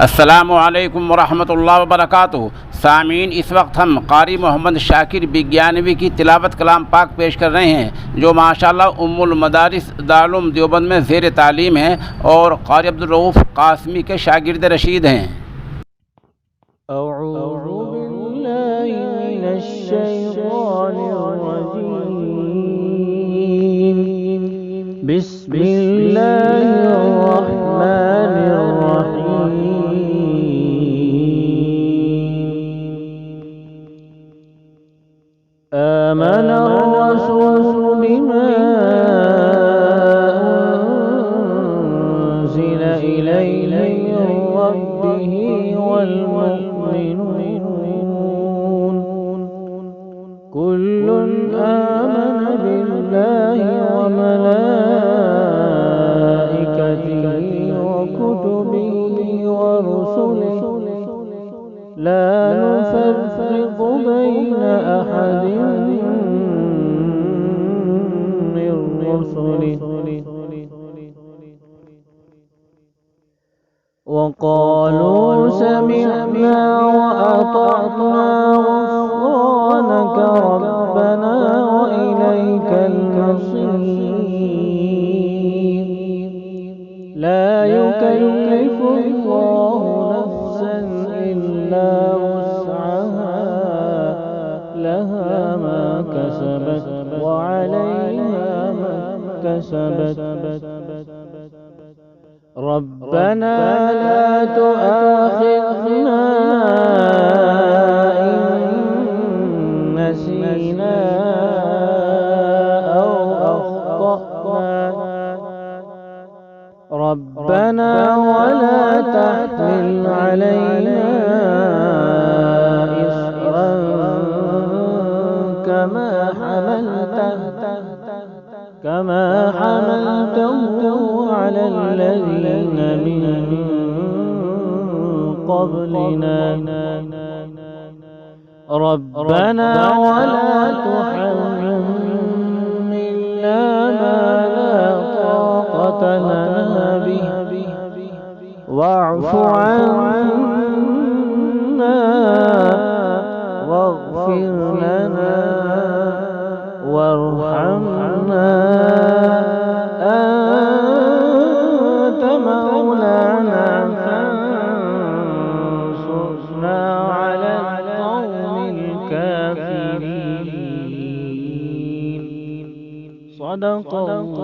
अस्सलामु अलैकुम वरहमतुल्लाहि वबरकातुहू। सामीन, इस वक्त हम कारी मोहम्मद शाकिर बिज्ञानवी की तिलावत कलाम पाक पेश कर रहे हैं, जो माशाअल्लाह उम्मुल मदारिस दारुल उलूम देवबंद में ज़ेर तालीम हैं और कारी अब्दुल रऊफ़ कासमी के शागिर्द रशीद हैं। آمن الرسول بما أنزل إليه من ربه والمؤمنون كل آمن بالله وملائكته وكتبه ورسله لا نفرق بين أحد من رسله وقالوا سمعنا وأطعنا غفرانك ربنا وإليك المصير لا يكلف الله نفسا إلا وسعها لها ما كسبت وعليها ما اكتسبت ربنا لا تؤاخذنا إن نسينا أو أخطأنا ربنا ولا تحمل علينا إصرا كما حملته على الذين من قبلنا ربنا ولا تحملنا ما لا طاقة لنا به واعف عنا واغفر لنا وارحمنا أنت مولانا فانصرنا على القوم الكافرين. صدق الله.